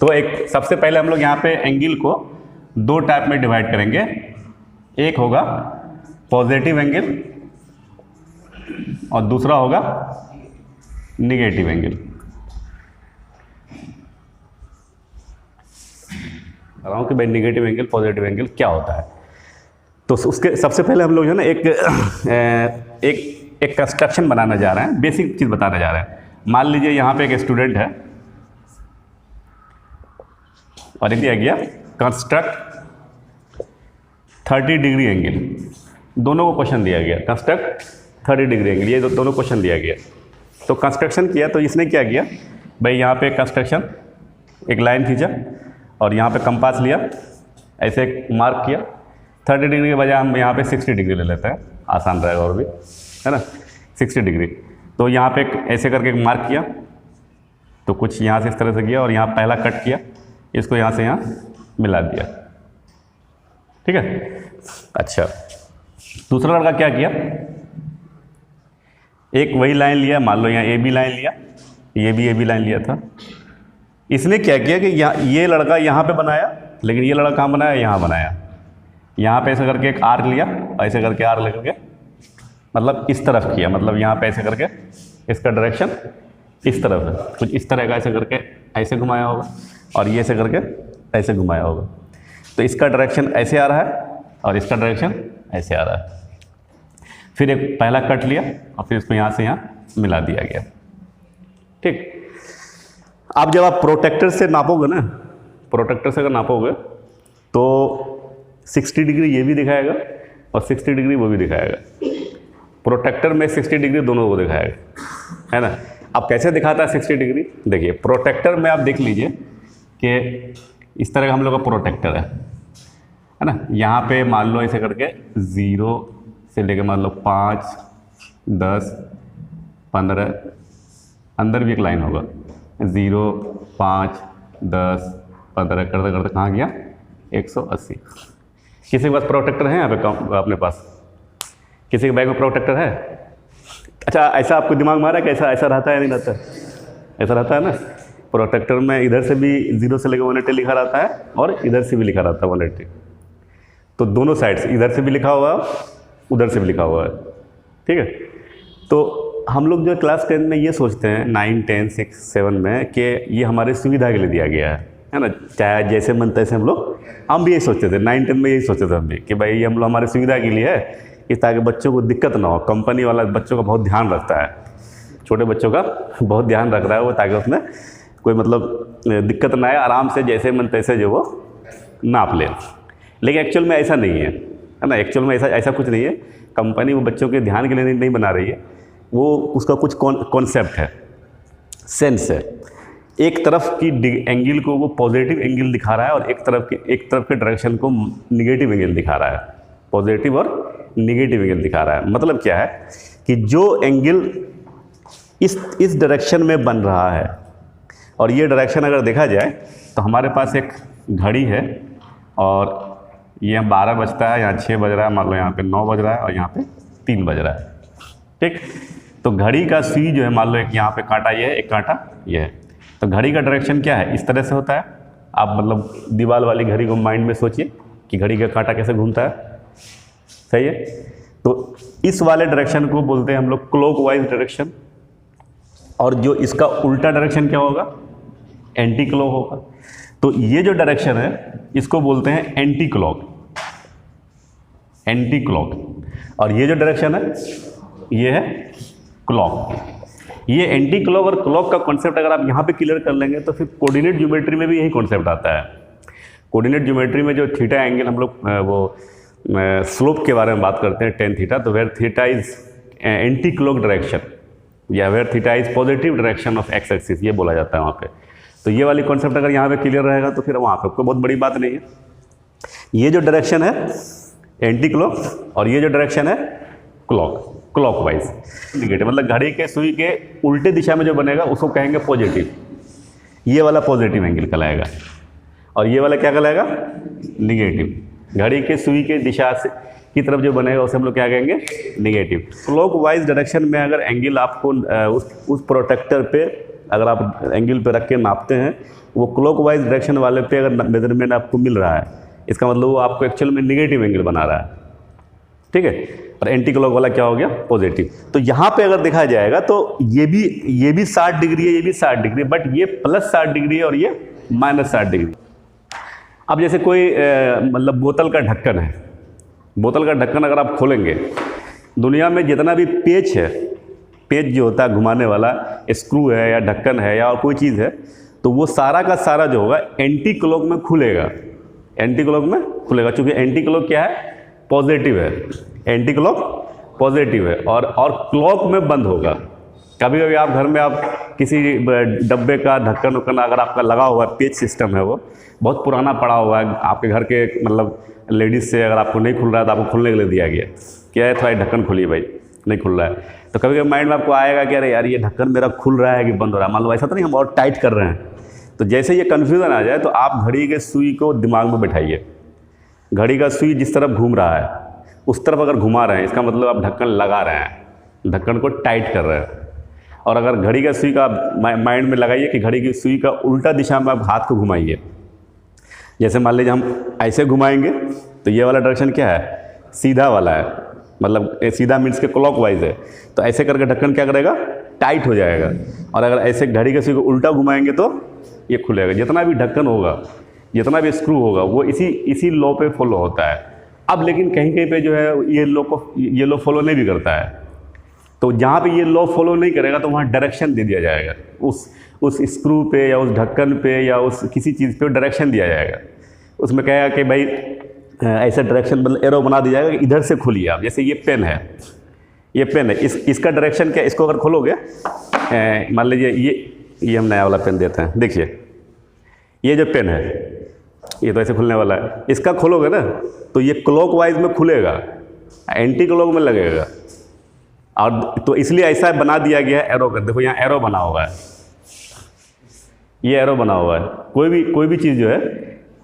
तो एक सबसे पहले हम लोग यहाँ पे एंगल को दो टाइप में डिवाइड करेंगे। एक होगा पॉजिटिव एंगल और दूसरा होगा निगेटिव एंगल। कह रहा हूँ कि भाई निगेटिव एंगल पॉजिटिव एंगल क्या होता है। तो उसके सबसे पहले हम लोग जो है ना एक कंस्ट्रक्शन बनाना जा रहे हैं, बेसिक चीज़ बताने जा रहे हैं। मान लीजिए यहाँ पे एक स्टूडेंट है और एक दिया गया कंस्ट्रक्ट 30 डिग्री एंगल, दोनों को क्वेश्चन दिया गया। कंस्ट्रक्ट 30 डिग्री एंगल, ये दोनों क्वेश्चन दिया गया। तो कंस्ट्रक्शन किया तो इसने क्या किया भाई, यहाँ पे कंस्ट्रक्शन एक लाइन खींचा और यहाँ पे कंपास लिया, ऐसे एक मार्क किया। 30 डिग्री के बजाय हम यहाँ पे 60 डिग्री ले लेते हैं, आसान रहेगा और भी, है ना। 60 डिग्री तो यहाँ पे ऐसे करके एक मार्क किया, तो कुछ यहाँ से इस तरह से किया और यहाँ पहला कट किया, इसको यहाँ से यहाँ मिला दिया, ठीक है। अच्छा, दूसरा लड़का क्या किया, एक वही लाइन लिया, मान लो यहाँ ए बी लाइन लिया, ये भी ए बी लाइन लिया था। इसने क्या किया कि ये लड़का यहाँ पे बनाया, लेकिन ये लड़का कहाँ बनाया, यहाँ बनाया। यहाँ पे ऐसे करके एक आर्क लिया, ऐसे करके आर्क लेकर के मतलब इस तरफ किया, मतलब यहाँ पे ऐसे करके इसका डायरेक्शन इस तरफ है, कुछ इस तरह का ऐसे करके ऐसे घुमाया होगा और ये ऐसे करके ऐसे घुमाया होगा। तो इसका डायरेक्शन ऐसे आ रहा है और इसका डायरेक्शन ऐसे आ रहा है। फिर एक पहला कट लिया और फिर इसको यहाँ से यहाँ मिला दिया गया, ठीक। अब जब आप प्रोटेक्टर से नापोगे ना, प्रोटेक्टर से अगर नापोगे तो 60 डिग्री ये भी दिखाएगा और 60 डिग्री वो भी दिखाएगा। प्रोटेक्टर में 60 डिग्री दोनों को दिखाएगा, है ना। अब कैसे दिखाता है 60 डिग्री, देखिए प्रोटेक्टर में आप देख लीजिए कि इस तरह का हम लोग का प्रोटेक्टर है ना। यहाँ पे मान लो ऐसे करके 0 से लेकर मान लो 5, 10, 15, अंदर भी एक लाइन होगा 0, 5, 10, 15 करते करते कहाँ गया 180। किसी के पास प्रोटेक्टर है यहाँ पे अपने पास, किसी के बैग में प्रोटेक्टर है? अच्छा, ऐसा आपको दिमाग में आ रहा है कि ऐसा रहता है नहीं रहता? ऐसा रहता है ना। प्रोटेक्टर में इधर से भी 0 से लेकर 180 लिखा रहता है और इधर से भी लिखा रहता है 180। तो दोनों साइड से, इधर से भी लिखा हुआ है उधर से भी लिखा हुआ है, ठीक है। तो हम लोग जो क्लास 10 में ये सोचते हैं, 9, 10, 6, 7 में, कि ये हमारे सुविधा के लिए दिया गया है ना। चाहे जैसे मन तैसे हम भी यही सोचते थे, 9, 10 में यही सोचते थे हम भी कि भाई ये हम लोग हमारे सुविधा के लिए है, कि ताकि बच्चों को दिक्कत ना हो। कंपनी वाला बच्चों का बहुत ध्यान रखता है, छोटे बच्चों का बहुत ध्यान रख रहा है वो, ताकि उसमें कोई मतलब दिक्कत ना आए, आराम से जैसे मन तैसे जो वो नाप ले। लेकिन एक्चुअल में ऐसा नहीं है ना। एक्चुअल में ऐसा कुछ नहीं है। कंपनी वो बच्चों के ध्यान के लिए नहीं बना रही है, वो उसका कुछ कॉन्सेप्ट है, सेंस है। एक तरफ की एंगल को वो पॉजिटिव एंगल दिखा रहा है और एक तरफ के डायरेक्शन को निगेटिव एंगल दिखा रहा है। पॉजिटिव और निगेटिव एंगल दिखा रहा है। मतलब क्या है कि जो एंगल इस डायरेक्शन में बन रहा है, और ये डायरेक्शन अगर देखा जाए तो हमारे पास एक घड़ी है और ये 12 बजता है, यहाँ 6 बज रहा है, मान लो यहाँ पे 9 बज रहा है और यहाँ पे 3 बज रहा है, ठीक। तो घड़ी का सुई जो है, मान लो एक यहाँ पे कांटा ये है, एक कांटा ये है। तो घड़ी का डायरेक्शन क्या है, इस तरह से होता है। आप मतलब दीवार वाली घड़ी को माइंड में सोचिए कि घड़ी का कांटा कैसे घूमता है, सही है। तो इस वाले डायरेक्शन को बोलते हैं हम लोग क्लॉकवाइज डायरेक्शन, और जो इसका उल्टा डायरेक्शन क्या होगा, एंटी क्लॉक होगा। तो ये जो डायरेक्शन है इसको बोलते हैं एंटी क्लॉक, एंटी क्लॉक। और ये जो डायरेक्शन है ये है क्लॉक। ये एंटी क्लॉक और क्लॉक का कॉन्सेप्ट अगर आप यहाँ पे क्लियर कर लेंगे तो फिर कोऑर्डिनेट ज्योमेट्री में भी यही कॉन्सेप्ट आता है। कोऑर्डिनेट ज्योमेट्री में जो थीटा एंगल हम लोग वो स्लोप के बारे में बात करते हैं, tan थीटा, तो where theta is anti clock direction या where theta is positive direction of x axis, ये बोला जाता है वहाँ पे। तो ये वाली कॉन्सेप्ट अगर यहाँ पे क्लियर रहेगा तो फिर वहाँ पे कोई बहुत बड़ी बात नहीं है। ये जो डायरेक्शन है एंटी क्लॉक और ये जो डायरेक्शन है क्लॉकवाइज इंडिकेटर, मतलब घड़ी के सुई के उल्टे दिशा में जो बनेगा उसको कहेंगे पॉजिटिव। ये वाला पॉजिटिव एंगल कहलाएगा और ये वाला क्या कहलाएगा, निगेटिव। घड़ी के सुई के दिशा से की तरफ जो बनेगा उसे हम लोग क्या कहेंगे, निगेटिव। क्लॉकवाइज डायरेक्शन में अगर एंगल आपको उस प्रोटेक्टर पे अगर आप एंगल पे रख के नापते हैं, वो क्लॉकवाइज डायरेक्शन वाले पे अगर मेजरमेंट आपको मिल रहा है, इसका मतलब वो आपको एक्चुअल में निगेटिव एंगल बना रहा है, ठीक है। और एंटी क्लॉक वाला क्या हो गया, पॉजिटिव। तो यहाँ पे अगर देखा जाएगा तो ये भी 60 डिग्री है, ये भी 60 डिग्री, बट ये प्लस 60 डिग्री है और ये माइनस 60 डिग्री। अब जैसे कोई मतलब बोतल का ढक्कन है, बोतल का ढक्कन अगर आप खोलेंगे, दुनिया में जितना भी पेच है, पेच जो होता है घुमाने वाला, स्क्रू है या ढक्कन है या और कोई चीज़ है, तो वो सारा का सारा जो होगा एंटी क्लॉक में खुलेगा, एंटी क्लॉक में खुलेगा, क्योंकि एंटी क्लॉक क्या है, पॉजिटिव है, एंटी क्लॉक पॉजिटिव है, और क्लॉक में बंद होगा। कभी कभी आप घर में आप किसी डब्बे का ढक्कन उक्कन अगर आपका लगा हुआ है, पेच सिस्टम है, वो बहुत पुराना पड़ा हुआ है, आपके घर के मतलब लेडीज़ से अगर आपको नहीं खुल रहा है तो आपको खुलने के लिए दिया गया, क्या है थोड़ा ढक्कन खुलिए भाई, नहीं खुल रहा है, तो कभी कभी माइंड में आपको आएगा कि अरे यार ये ढक्कन मेरा खुल रहा है कि बंद हो रहा है, मान लो ऐसा तो नहीं हम और टाइट कर रहे हैं। तो जैसे ये कन्फ्यूज़न आ जाए तो आप घड़ी के सुई को दिमाग में बैठाइए, घड़ी का सुई जिस तरफ घूम रहा है उस तरफ अगर घुमा रहे हैं, इसका मतलब आप ढक्कन लगा रहे हैं, ढक्कन को टाइट कर रहे हैं। और अगर घड़ी का सुई का माइंड में लगाइए कि घड़ी की सुई का उल्टा दिशा में आप हाथ को घुमाइए, जैसे मान लीजिए हम ऐसे घुमाएंगे तो ये वाला डायरेक्शन क्या है, सीधा वाला है, मतलब सीधा मीन्स के क्लॉकवाइज है, तो ऐसे करके ढक्कन क्या करेगा, टाइट हो जाएगा। और अगर ऐसे घड़ी के सुई को उल्टा घुमाएंगे तो ये खुलेगा। जितना भी ढक्कन होगा, जितना भी स्क्रू होगा, वो इसी लॉ पे फॉलो होता है। अब लेकिन कहीं कहीं पे जो है ये लॉ फॉलो नहीं भी करता है, तो जहाँ पे ये लॉ फॉलो नहीं करेगा तो वहाँ डायरेक्शन दे दिया जाएगा, उस स्क्रू पे या उस ढक्कन पे या उस किसी चीज़ पे डायरेक्शन दिया जाएगा। उसमें कहेगा कि भाई ऐसा डायरेक्शन मतलब एरो बना दिया जाएगा कि इधर से खोलिए आप। जैसे ये पेन है, ये पेन है, इसका डायरेक्शन क्या, इसको अगर खोलोगे, मान लीजिए ये हम नया वाला पेन देते हैं, देखिए ये जो पेन है ये तो ऐसे खुलने वाला है, इसका खोलोगे ना तो ये क्लॉकवाइज में खुलेगा, एंटी क्लॉक में लगेगा। और तो इसलिए ऐसा बना दिया गया है एरो का, देखो यहाँ एरो बना हुआ है, ये एरो बना हुआ है, कोई भी चीज़ जो है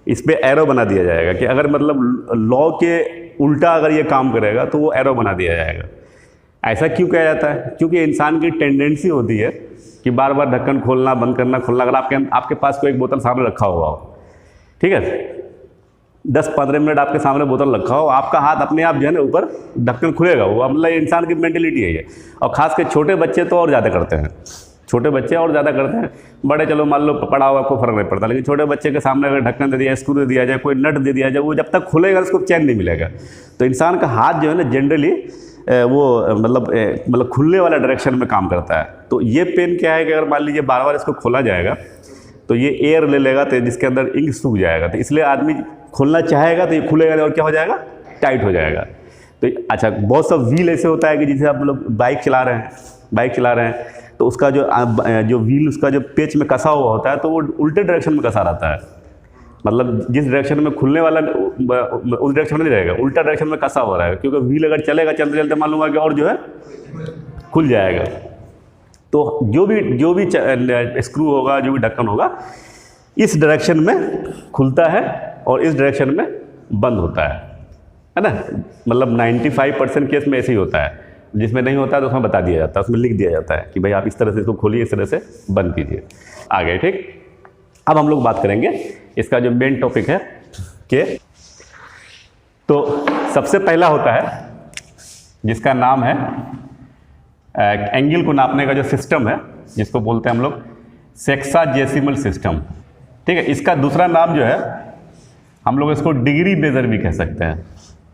इस पर एरो बना दिया जाएगा कि अगर मतलब लॉ के उल्टा अगर ये काम करेगा तो वो एरो बना दिया जाएगा। ऐसा क्यों किया जाता है, क्योंकि इंसान की टेंडेंसी होती है कि बार बार ढक्कन खोलना बंद करना खोलना। अगर आपके पास कोई एक बोतल सामने रखा हुआ हो, ठीक है, 10-15 मिनट आपके सामने बोतल रखा हो, आपका हाथ अपने आप जो है ना ऊपर ढक्कन खुलेगा, वो मतलब इंसान की मेंटेलिटी है ये। और खास कर छोटे बच्चे तो और ज़्यादा करते हैं, छोटे बच्चे और ज़्यादा करते हैं, बड़े चलो मान लो पड़ा हुआ कोई फर्क नहीं पड़ता, लेकिन छोटे बच्चे के सामने अगर ढक्कन दे दिया, स्क्रू दे दिया जाए, कोई नट दे दिया जाए, वो जब तक खुलेगा उसको चैन नहीं मिलेगा। तो इंसान का हाथ जो है ना जनरली वो मतलब खुलने वाला डायरेक्शन में काम करता है। तो ये पेन क्या है कि अगर मान लीजिए बार बार इसको खोला जाएगा तो ये एयर ले लेगा, तो जिसके अंदर इंक सूख जाएगा, तो इसलिए आदमी खोलना चाहेगा तो ये खुलेगा और क्या हो जाएगा, टाइट हो जाएगा। तो अच्छा, बहुत सा व्हील ऐसे होता है कि जैसे आप लोग बाइक चला रहे हैं तो उसका जो व्हील उसका जो पेच में कसा हुआ होता है तो वो उल्टे डायरेक्शन में कसा रहता है, मतलब जिस डायरेक्शन में खुलने वाला उस डायरेक्शन में नहीं रहेगा, उल्टा डायरेक्शन में कसा हो रहा है, क्योंकि व्हील अगर चलेगा चलते चलते मान लूँगा कि और जो है खुल जाएगा। तो जो भी स्क्रू होगा, जो भी ढक्कन होगा, इस डायरेक्शन में खुलता है और इस डायरेक्शन में बंद होता है ना। मतलब 95% केस में ऐसे ही होता है, जिसमें नहीं होता है तो उसमें बता दिया जाता है, उसमें लिख दिया जाता है कि भाई आप इस तरह से इसको खोलिए, इस तरह से बंद कीजिए। आगे ठीक, अब हम लोग बात करेंगे इसका जो मेन टॉपिक है कि तो सबसे पहला होता है जिसका नाम है एंगल को नापने का जो सिस्टम है, जिसको बोलते हैं हम लोग सेक्साजेसिमल सिस्टम, ठीक है। इसका दूसरा नाम जो है हम लोग इसको डिग्री मेजर भी कह सकते हैं,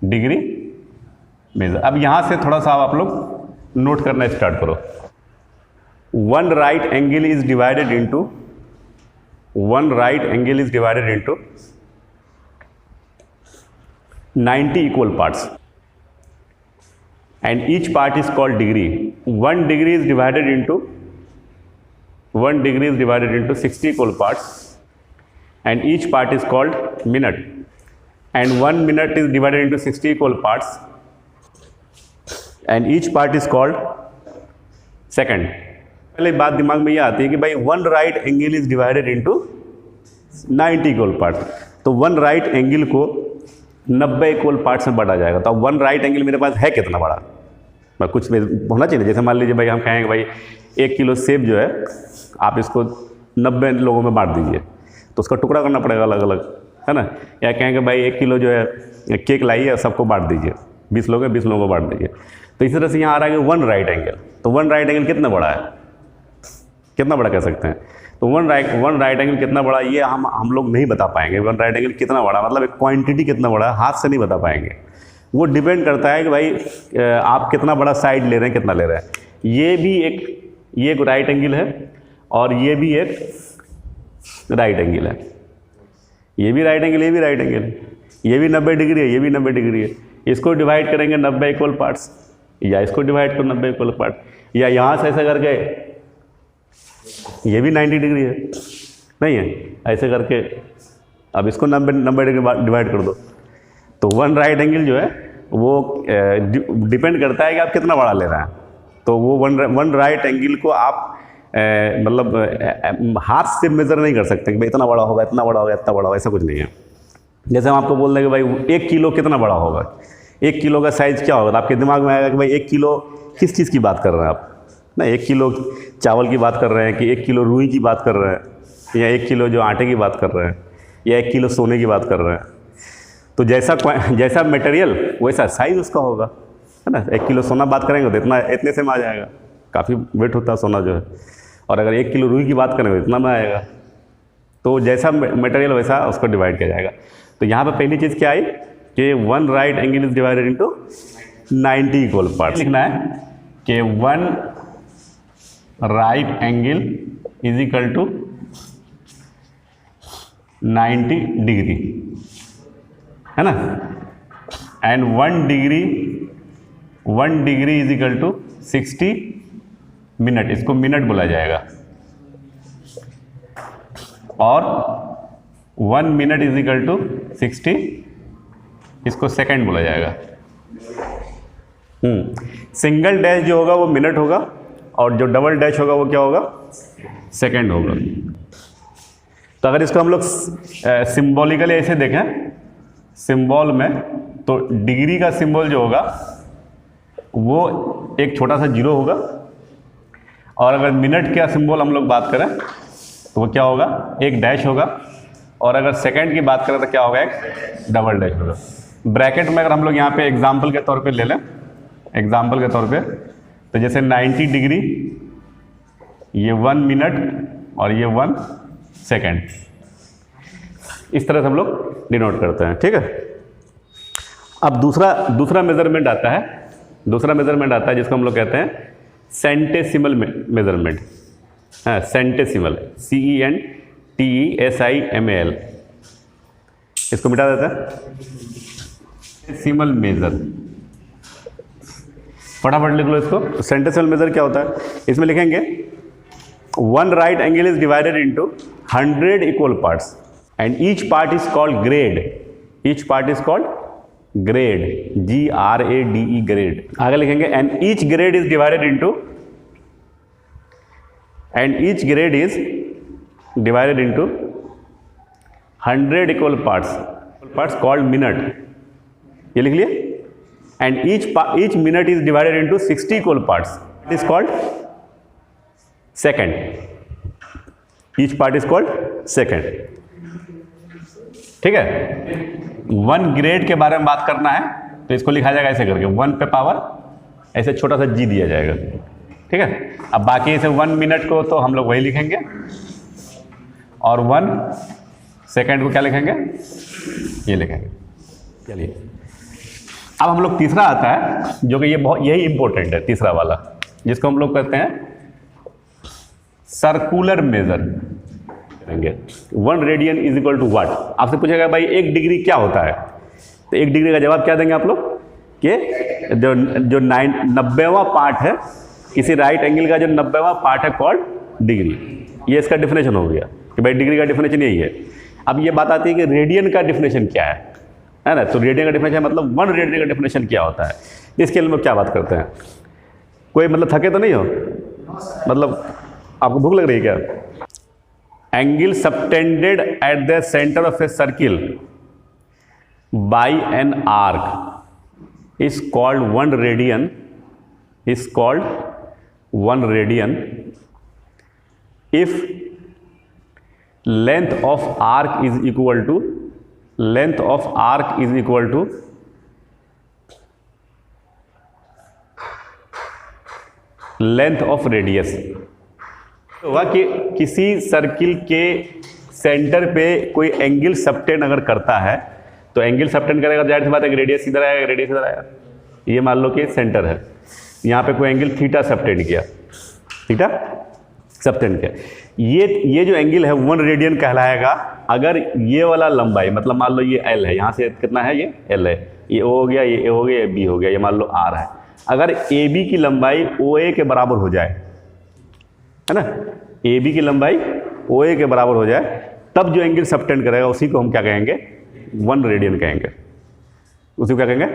डिग्री मेजर। अब यहाँ से थोड़ा सा आप लोग नोट करना स्टार्ट करो। One right angle is divided into 90 equal parts and each part is called degree. 1 degree is divided into 60 equal parts and each part is called minute, and 1 minute is divided into 60 equal parts and each part is called second. पहले बात दिमाग में ये आती है कि भाई 1 right angle is divided into 90 equal part, तो 1 राइट एंगल को 90 इक्वल पार्ट्स में बांटा जाएगा। तो अब 1 राइट एंगल मेरे पास है कितना बड़ा, कुछ होना चाहिए। जैसे मान लीजिए भाई हम कहेंगे भाई 1 किलो सेब जो है आप इसको 90 लोगों में बांट दीजिए, तो उसका टुकड़ा करना पड़ेगा अलग अलग, है ना। या कहेंगे भाई 1 किलो जो है केक लाइए सबको बांट दीजिए, 20 लोग हैं 20 लोगों को बांट दीजिए। तो इसी तरह से यहाँ आ रहा है कि 1 राइट एंगल। तो 1 राइट एंगल कितना बड़ा है, कितना बड़ा कह सकते हैं। तो 1 राइट एंगल कितना बड़ा, ये हम लोग नहीं बता पाएंगे। 1 राइट एंगल कितना बड़ा मतलब एक क्वांटिटी कितना बड़ा है, हाथ से नहीं बता पाएंगे। वो डिपेंड करता है कि भाई आप कितना बड़ा साइड ले रहे हैं, कितना ले रहे हैं। ये एक राइट एंगल है और ये भी एक राइट एंगल है। ये भी राइट एंगल, ये भी राइट एंगल है, ये भी 90 डिग्री है, ये भी 90 डिग्री है। इसको डिवाइड करेंगे 90 इक्वल पार्ट्स, या इसको डिवाइड करो 90 इक्वल पार्ट, या यहाँ से ऐसा करके ये भी 90 डिग्री है, नहीं है, ऐसे करके अब इसको 90 डिग्री डिवाइड कर दो। तो 1 राइट एंगल जो है वो डिपेंड करता है कि आप कितना बड़ा ले रहे हैं। तो वो 1 राइट एंगल को आप मतलब हाथ से मेज़र नहीं कर सकते कि भाई इतना बड़ा होगा, इतना बड़ा होगा, इतना बड़ा होगा, ऐसा कुछ नहीं है। जैसे हम आपको बोल दें कि भाई 1 किलो कितना बड़ा होगा, 1 किलो का साइज़ क्या होगा, तो आपके दिमाग में आएगा कि भाई 1 किलो किस चीज़ की बात कर रहे हैं आप ना। 1 किलो चावल की बात कर रहे हैं कि 1 किलो रुई की बात कर रहे हैं, या 1 किलो जो आटे की बात कर रहे हैं, या 1 किलो सोने की बात कर रहे हैं। तो जैसा मटेरियल वैसा साइज़ उसका होगा, है ना। 1 किलो सोना बात करेंगे तो इतने से में आ जाएगा, काफ़ी वेट होता है सोना जो है। और अगर 1 किलो रुई की बात करेंगे तो इतना में आएगा। तो जैसा मटेरियल वैसा उसको डिवाइड किया जाएगा। तो यहाँ पे पहली चीज़ क्या आई कि 1 right angle is divided into 90 equal parts. लिखना है कि 1 right angle is equal to 90 degree, है ना। And 1 degree is equal to 60 minute, इसको मिनट बोला जाएगा। और 1 मिनट इज इक्वल टू 60, इसको सेकंड बोला जाएगा। सिंगल डैश जो होगा वो मिनट होगा, और जो डबल डैश होगा वो क्या होगा, सेकंड होगा। तो अगर इसको हम लोग सिंबॉलिकली ऐसे देखें सिंबल में, तो डिग्री का सिंबल जो होगा वो एक छोटा सा 0 होगा, और अगर मिनट का सिंबल हम लोग बात करें तो वो क्या होगा, एक डैश होगा, और अगर सेकंड की बात करें तो क्या होगा, एक डबल डैश होगा। ब्रैकेट में अगर हम लोग यहाँ पे एग्जांपल के तौर पे ले लें, एग्जांपल के तौर पे, तो जैसे 90 डिग्री, ये 1 मिनट और ये 1 सेकंड, इस तरह से हम लोग डिनोट करते हैं, ठीक है। अब दूसरा मेजरमेंट आता है जिसको हम लोग कहते हैं सेंटेसिमल मेजरमेंट। हाँ, सेंटेसिमल, CENTESIMAL, इसको मिटा देते हैं, सेंटेसिमल मेजर। फटाफट लिख लो इसको। सेंटेसिमल मेजर क्या होता है, इसमें लिखेंगे 1 right angle is divided into 100 equal parts and each part is called grade. Each part is called grade, GRADE, grade. आगे लिखेंगे and each grade is divided into, and each grade is divided into 100 equal parts called minute, ये लिख लिए। and each minute is divided into 60 equal parts, it is called second, each part is called second, ठीक है। 1 grade के बारे में बात करना है तो इसको लिखा जाएगा ऐसे करके, 1 पे पावर ऐसे छोटा सा g दिया जाएगा, ठीक है। अब बाकी ऐसे 1 मिनट को तो हम लोग वही लिखेंगे, और 1 सेकंड को क्या लिखेंगे, ये लिखेंगे। चलिए अब हम लोग तीसरा आता है जो कि यही इंपॉर्टेंट है, तीसरा वाला, जिसको हम लोग कहते हैं सर्कुलर मेजर करेंगे। 1 radian is equal to what. आपसे पूछेगा भाई 1 डिग्री क्या होता है, तो 1 डिग्री का जवाब क्या देंगे आप लोग कि जो 90वां पार्ट है किसी राइट एंगल का, जो 90वां पार्ट है कॉल्ड डिग्री। ये इसका डिफिनेशन हो गया कि भाई डिग्री का डिफिनेशन यही है। अब ये बात आती है कि रेडियन का डिफिनेशन क्या है ना। तो रेडियन का डिफिनेशन मतलब 1 रेडियन का डिफिनेशन क्या होता है, इसके लिए हम लोग क्या बात करते हैं। कोई मतलब थके तो नहीं हो, मतलब आपको भूख लग रही है क्या। Angle subtended at the centre of a circle by an arc is called 1 radian is called 1 radian if length of arc is equal to length of radius। हुआ कि किसी सर्किल के सेंटर पे कोई एंगल सबटेंड अगर करता है तो एंगल सबटेंड करेगा, जाहिर सी बात है कि रेडियस इधर आएगा, रेडियस इधर आएगा। ये मान लो कि सेंटर है, यहाँ पे कोई एंगल थीटा सबटेंड किया, थीटा सबटेंड किया, ये जो एंगल है 1 रेडियन कहलाएगा अगर ये वाला लंबाई, मतलब मान लो ये L है, यहाँ से कितना है, ये L है, ये O हो गया, ये A हो गया, ये B हो गया, ये मान लो R है। अगर AB की लंबाई OA के बराबर हो जाए, है ना, AB की लंबाई OA के बराबर हो जाए, तब जो एंगल सबटेंड करेगा उसी को हम क्या कहेंगे, 1 रेडियन कहेंगे। उसी को क्या कहेंगे,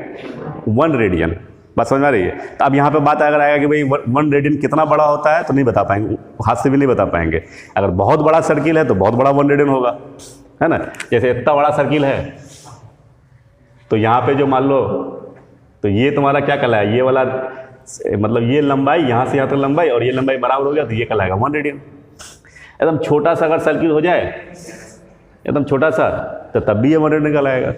1 रेडियन। बात समझ में आ रही है? तो अब यहाँ पे बात अगर आएगा कि भाई 1 रेडियन कितना बड़ा होता है, तो नहीं बता पाएंगे, हाथ से भी नहीं बता पाएंगे। अगर बहुत बड़ा सर्किल है तो बहुत बड़ा 1 रेडियन होगा, है ना। जैसे इतना बड़ा सर्किल है तो यहाँ पे जो मान लो, तो ये तुम्हारा क्या कहलाएगा, ये वाला मतलब ये लंबाई यहाँ से यहाँ तक लंबाई और ये लंबाई बराबर हो गया तो ये कहलाएगा 1 रेडियन। एकदम छोटा सा अगर सर्किल हो जाए, एकदम छोटा सा, तो तब भी ये 1 रेडियन कहलाएगा।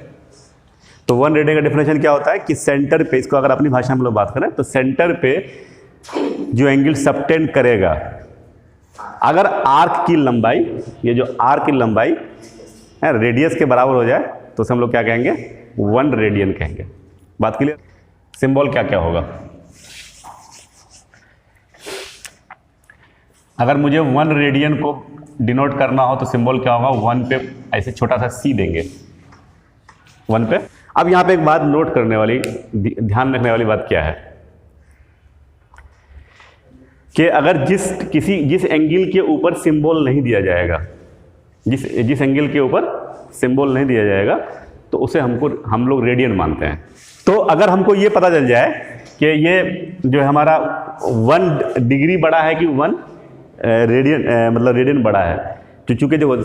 तो 1 रेडियन का डेफिनेशन क्या होता है कि सेंटर पे, इसको अगर अपनी भाषा में लोग बात करें तो सेंटर पे जो एंगल सबटेंड करेगा, अगर आर्क की लंबाई, ये जो आर्क की लंबाई है रेडियस के बराबर हो जाए तो उसे हम लोग क्या कहेंगे, 1 रेडियन कहेंगे। बात क्लियर? सिंबल क्या क्या होगा, अगर मुझे 1 रेडियन को डिनोट करना हो तो सिंबल क्या होगा, 1 पे ऐसे छोटा सा C देंगे, 1 पे। अब यहाँ पे एक बात नोट करने वाली, ध्यान रखने वाली बात क्या है कि अगर जिस एंगल के ऊपर सिंबल नहीं दिया जाएगा, जिस एंगल के ऊपर सिंबल नहीं दिया जाएगा तो उसे हम लोग रेडियन मानते हैं। तो अगर हमको ये पता चल जाए कि ये जो हमारा 1 डिग्री बड़ा है कि 1 रेडियन, मतलब रेडियन बड़ा है, तो चूंकि जो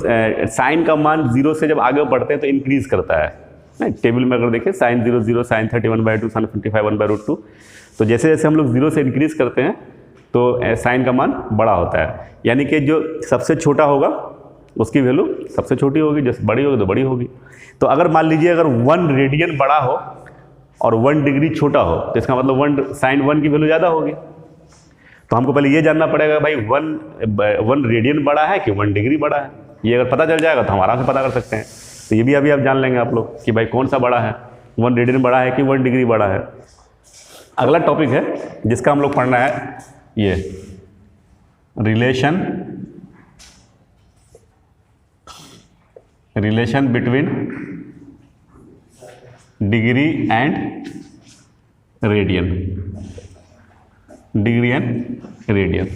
साइन का मान 0 से जब आगे बढ़ते हैं तो इंक्रीज करता है। टेबल में अगर देखें साइन 0 0, साइन 31/2, साइन 55 1/√2, तो जैसे जैसे हम लोग 0 से इंक्रीज करते हैं तो साइन का मान बड़ा होता है, यानी कि जो सबसे छोटा होगा उसकी वैल्यू सबसे छोटी होगी, जैसे बड़ी होगी तो बड़ी होगी। तो अगर मान लीजिए अगर 1 रेडियन बड़ा हो और 1 डिग्री छोटा हो तो इसका मतलब साइन 1 की वैल्यू ज़्यादा होगी। तो हमको पहले ये जानना पड़ेगा भाई 1 रेडियन बड़ा है कि 1 डिग्री बड़ा है। ये अगर पता चल जाएगा तो हम आराम से पता कर सकते हैं। तो ये भी अभी आप जान लेंगे आप लोग कि भाई कौन सा बड़ा है, 1 रेडियन बड़ा है कि 1 डिग्री बड़ा है। अगला टॉपिक है जिसका हम लोग पढ़ना है, ये relation between degree and radian, degree and radian,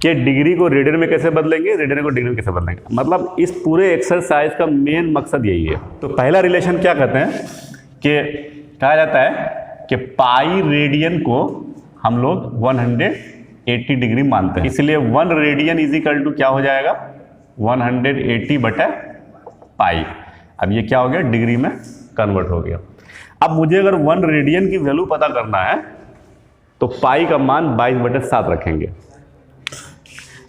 कि डिग्री को रेडियन में कैसे बदलेंगे, रेडियन को डिग्री में कैसे बदलेंगे। मतलब इस पूरे एक्सरसाइज का मेन मकसद यही है। तो पहला रिलेशन क्या कहते हैं कि कहा जाता है कि पाई रेडियन को हम लोग 180 डिग्री मानते हैं, इसलिए 1 रेडियन इज इक्वल टू क्या हो जाएगा, 180/पाई। अब ये क्या हो गया, डिग्री में कन्वर्ट हो गया। अब मुझे अगर 1 रेडियन की वैल्यू पता करना है तो पाई का मान 22/7 रखेंगे।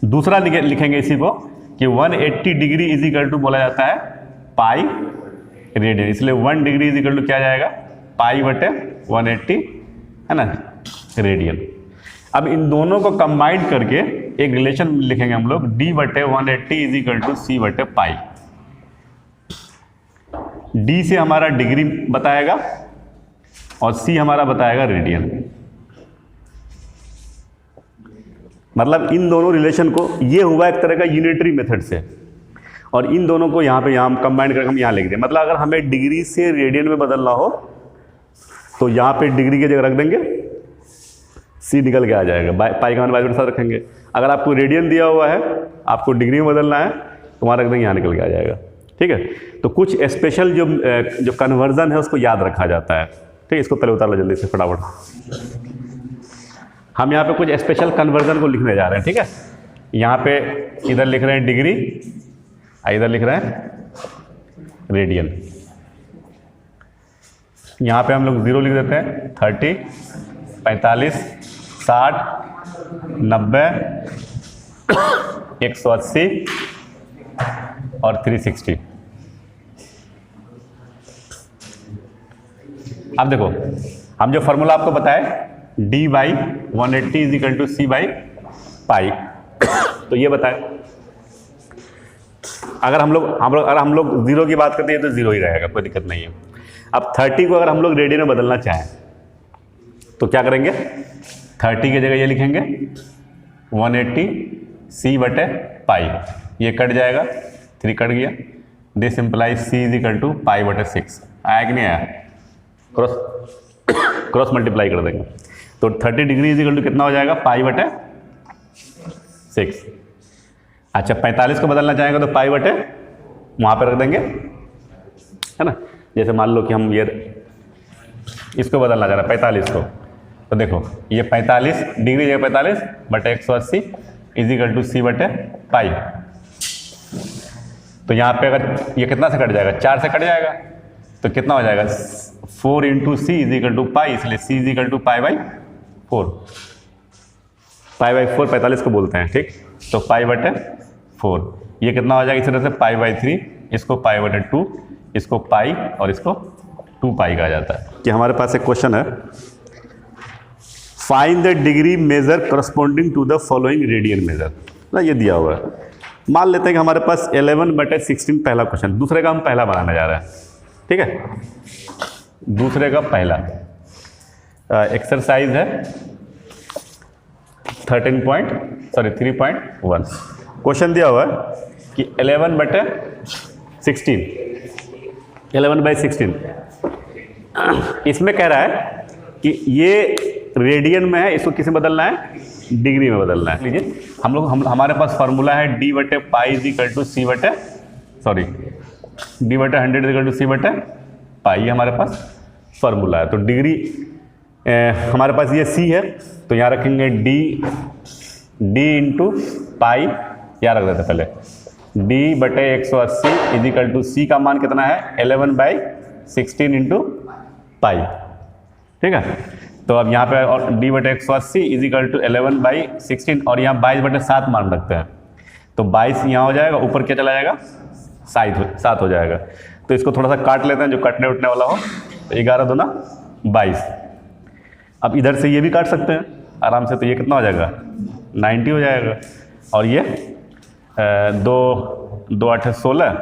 दूसरा लिखेंगे इसी को कि 180 डिग्री इज इक्वल टू बोला जाता है पाई रेडियन, इसलिए 1 डिग्री इज इक्वल टू क्या जाएगा, पाई/180, है ना, रेडियन। अब इन दोनों को कंबाइन करके एक रिलेशन लिखेंगे हम लोग, D/180 इज इक्वल टू C/पाई। D से हमारा डिग्री बताएगा और C हमारा बताएगा रेडियन। मतलब इन दोनों रिलेशन को, ये हुआ एक तरह का यूनिटरी मेथड से, और इन दोनों को यहाँ कंबाइन करके हम यहाँ लिख दें। मतलब अगर हमें डिग्री से रेडियन में बदलना हो तो यहाँ पे डिग्री की जगह रख देंगे, C निकल के आ जाएगा, पाई का मान 22/7 रखेंगे। अगर आपको रेडियन दिया हुआ है, आपको डिग्री में बदलना है तो वहाँ रख देंगे, यहाँ निकल के आ जाएगा। ठीक है, तो कुछ स्पेशल जो कन्वर्जन है उसको याद रखा जाता है। ठीक है, इसको पहले उतार लो जल्दी से फटाफट। हम यहाँ पे कुछ स्पेशल कन्वर्जन को लिखने जा रहे हैं। ठीक है, यहाँ पे इधर लिख रहे हैं डिग्री, इधर लिख रहे हैं रेडियन। यहाँ पे हम लोग 0 लिख देते हैं, 30, 45, 60, 90, 180 और 360। अब देखो हम जो फॉर्मूला आपको बताए d by 180 is equal to c by pi, तो ये बताए अगर हम लोग जीरो की बात करते हैं तो जीरो ही रहेगा, कोई दिक्कत नहीं है। अब 30 को अगर हम लोग रेडियन में बदलना चाहें तो क्या करेंगे, 30 की जगह ये लिखेंगे 180 सी बटे पाई, ये कट जाएगा, 3 कट गया, this implies c is equal to pi बटे 6। आया कि नहीं आया, क्रॉस मल्टीप्लाई कर देंगे तो 30 डिग्री इज इक्वल टू कितना हो जाएगा, पाई बटे 6। अच्छा 45 को बदलना चाहेंगे तो पाई बटे वहाँ पर रख देंगे, है ना। जैसे मान लो कि हम ये इसको बदलना चाह रहे हैं 45 को, तो देखो ये 45 डिग्री जगह 45 बटे 180 इज इक्वल टू सी बटे पाई। तो यहाँ पे अगर ये कितना से कट जाएगा, 4 से कट जाएगा, तो कितना हो जाएगा 4 into c is equal to pi, इसलिए c is equal to pi by 4। Pi by 4 45 को बोलते हैं, ठीक। तो पाई बटे 4 ये कितना हो जाएगा, इस तरह से पाई बाई 3, इसको पाई बटे 2, इसको पाई और इसको 2 पाई कहा जाता है। कि हमारे पास एक क्वेश्चन है, find the degree measure corresponding to the following radian measure ना, ये दिया हुआ है। मान लेते हैं कि हमारे पास 11 बटे 16 पहला क्वेश्चन, दूसरे का हम पहला बनाने जा रहे हैं, ठीक है। दूसरे का पहला एक्सरसाइज है 3.1। क्वेश्चन दिया हुआ है कि 11 बटे 16, 11 बाई 16, इसमें कह रहा है कि ये रेडियन में है, इसको किस में बदलना है, डिग्री में बदलना है। लीजिए हमारे पास फार्मूला है d बटे पाई इज इक्वल टू सी बटे d बटे 100 इज इक्वल टू सी बटे पाई, हमारे पास फार्मूला है। तो डिग्री हमारे पास ये c है, तो यहाँ रखेंगे d इंटू पाई, यहाँ रख देते पहले d बटे 180 इज इक्वल टू सी का मान कितना है 11 बाई 16 इंटू पाई, ठीक है। तो अब यहाँ पे और d बटे 180 इज इक्वल टू 11 बाई 16 और यहाँ 22 बटे 7 मान रखते हैं, तो 22 यहाँ हो जाएगा, ऊपर क्या चला जाएगा 7 हो जाएगा। तो इसको थोड़ा सा काट लेते हैं जो कटने उठने वाला हो, तो 11 दूना 22। अब इधर से ये भी काट सकते हैं आराम से, तो ये कितना हो जाएगा 90 हो जाएगा, और ये 2 8 16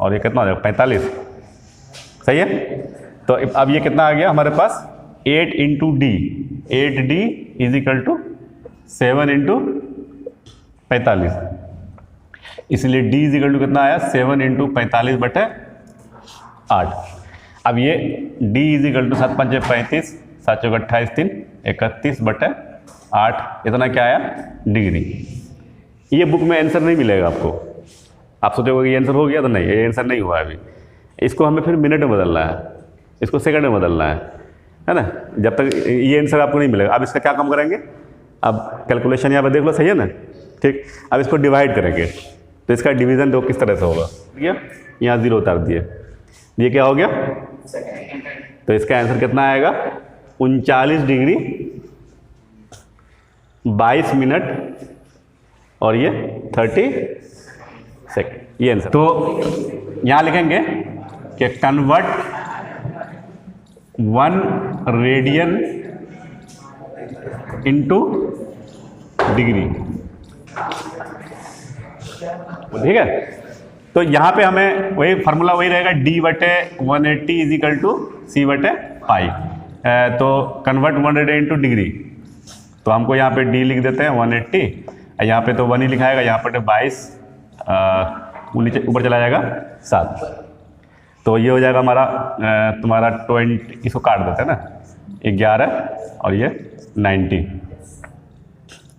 और ये कितना हो जाएगा 45, सही है। तो अब ये कितना आ गया हमारे पास 8 into d, 8d is equal to 7 into 45, इसलिए d इज इक्वल टू कितना आया 7 इंटू 45 बटे 8। अब ये d इज इक्वल टू 7 5 35, 7 चौक 28 3 31 बटे 8, इतना क्या आया डिग्री। ये बुक में आंसर नहीं मिलेगा आपको, आप सोचोगे ये आंसर हो गया, तो नहीं, ये आंसर नहीं हुआ अभी। इसको हमें फिर मिनट में बदलना है, इसको सेकंड में बदलना है ना। जब तक ये आंसर आपको नहीं मिलेगा, अब इसका क्या काम करेंगे, अब कैलकुलेशन यहाँ पे देख लो, सही है ना, ठीक। अब इसको डिवाइड करेंगे, तो इसका डिवीजन देखो किस तरह से होगा, ठीक है। यहाँ 0 उतार दिए, ये क्या हो गया, तो इसका आंसर कितना आएगा 39 डिग्री 22 मिनट और ये 30 सेकेंड, ये आंसर। तो यहाँ लिखेंगे कि कन्वर्ट 1 रेडियन इंटू डिग्री, ठीक है। तो यहाँ पे हमें वही फार्मूला वही रहेगा d बटे 180 इज इक्वल टू सी बटे पाई। तो कन्वर्ट 1 रेडियन इंटू डिग्री, तो हमको यहाँ पे d लिख देते हैं 180, यहाँ पे तो 1 ही लिखाएगा, यहाँ पर 22 नीचे ऊपर चला जाएगा 7, तो ये हो जाएगा हमारा तुम्हारा 20, इसको काट देते हैं ना, 11 और ये 90,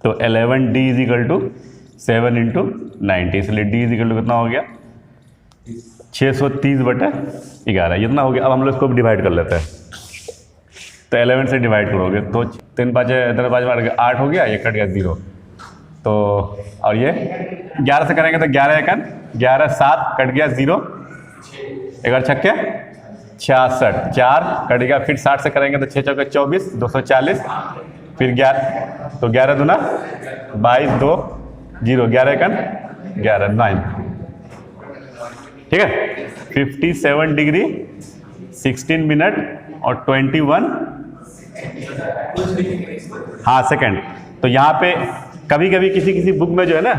तो 11d is equal to 7 into 90, इसलिए d इज इक्वल टू कितना हो गया 630 बटे 11, इतना हो गया। अब हम लोग इसको डिवाइड कर लेते हैं, तो 11 से डिवाइड करोगे तो 3 5 8 हो गया, ये कट गया 0, तो और ये 11 से करेंगे तो 11 एकन 11 7 कट गया 0, 11 छक्के 66, 4 कट गया, फिर 60 से करेंगे तो 6 चौके 24 240 फिर 11, तो 11 दूना 22, 2 0, 11 का 11, 9, ठीक है। 57 डिग्री 16 मिनट और 21 हाँ सेकंड। तो यहाँ पे कभी कभी किसी किसी बुक में जो है ना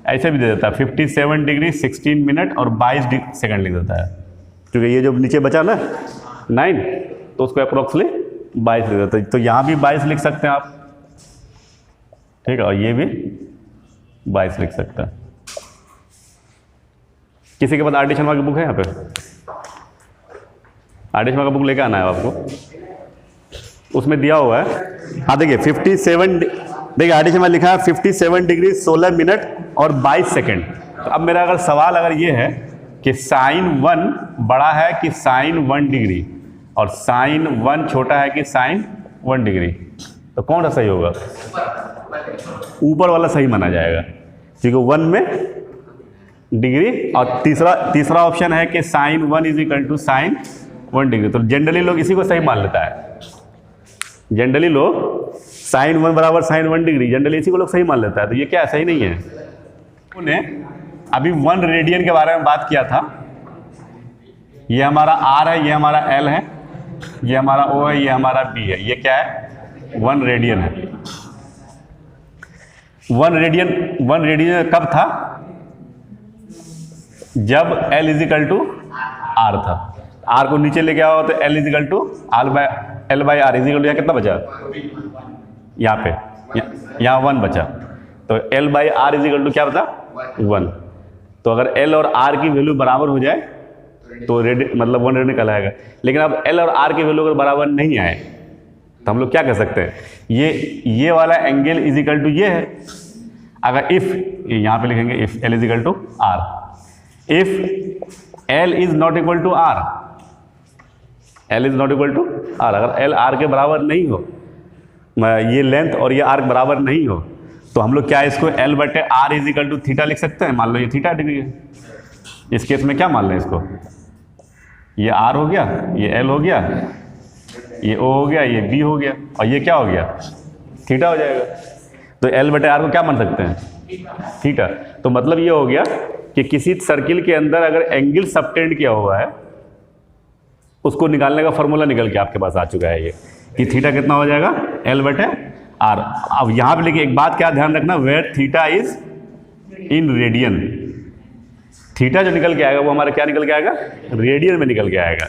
ऐसे भी दे देता है 57 डिग्री 16 मिनट और 22 सेकंड लिख देता है, क्योंकि ये जो नीचे बचा ना 9 तो उसको अप्रोक्सली 22 लिख देता है। तो यहाँ भी 22 लिख सकते हैं आप, ठीक है, और ये भी 22 लिख सकते हैं। किसी के पास आर डी शर्मा की बुक है यहाँ पे? आर डी शर्मा का बुक लेकर आना है आपको, उसमें दिया हुआ है। हाँ देखिए 57, देखिए आर डी शर्मा लिखा है 57 डिग्री 16 मिनट और 22 सेकेंड। तो अब मेरा अगर सवाल अगर ये है कि साइन 1 बड़ा है कि साइन 1 डिग्री और साइन 1 छोटा है कि साइन 1 डिग्री, तो कौन सा सही होगा? ऊपर वाला सही माना जाएगा, क्योंकि 1 में डिग्री और तीसरा ऑप्शन है कि sine 1 is equal to sine 1 degree. तो जनरली लोग इसी को सही मान लेता है, जनरली लोग साइन 1 बराबर साइन 1 डिग्री, जनरली इसी को लोग सही मान लेता है। तो ये क्या सही नहीं है? उन्होंने अभी 1 रेडियन के बारे में बात किया था। ये हमारा R है, ये हमारा L है, ये हमारा O है, ये हमारा B है। ये क्या है? 1 रेडियन है। 1 रेडियन कब था? जब L इजिकल टू R था। R को नीचे लेके आओ तो L is equal to L by R is equal to यहाँ कितना बचा? यहाँ पे यहाँ 1 बचा, तो L by R is equal to क्या बता? 1। तो अगर L और R की वैल्यू बराबर हो जाए तो मतलब 1 रेडियन कहलाएगा। लेकिन अब L और R की वैल्यू अगर बराबर नहीं आए तो हम लोग क्या कह सकते हैं? ये वाला एंगल इजिकल टू ये है। अगर इफ यहाँ पे लिखेंगे if L is equal to R, if L is not equal to R, L is not equal to R, अगर L R के बराबर नहीं हो, ये लेंथ और ये आर्क बराबर नहीं हो, तो हम लोग क्या इसको L बटे R is equal to theta लिख सकते हैं। मान लो ये थीटा डिग्री है, इस केस में क्या मान लें इसको? ये R हो गया, ये L हो गया, ये O हो गया, ये B हो गया, और ये क्या हो गया? थीटा हो जाएगा। तो L बटे R को क्या मान सकते हैं? थीटा। तो मतलब ये हो गया कि किसी सर्किल के अंदर अगर एंगल सबटेंड किया हुआ है उसको निकालने का फॉर्मूला निकल के आपके पास आ चुका है, ये कि थीटा कितना हो जाएगा? L बटे R। अब यहाँ पे लेके एक बात क्या ध्यान रखना, where theta is in radian, theta जो निकल के आएगा वो हमारा क्या निकल के आएगा? रेडियन में निकल के आएगा।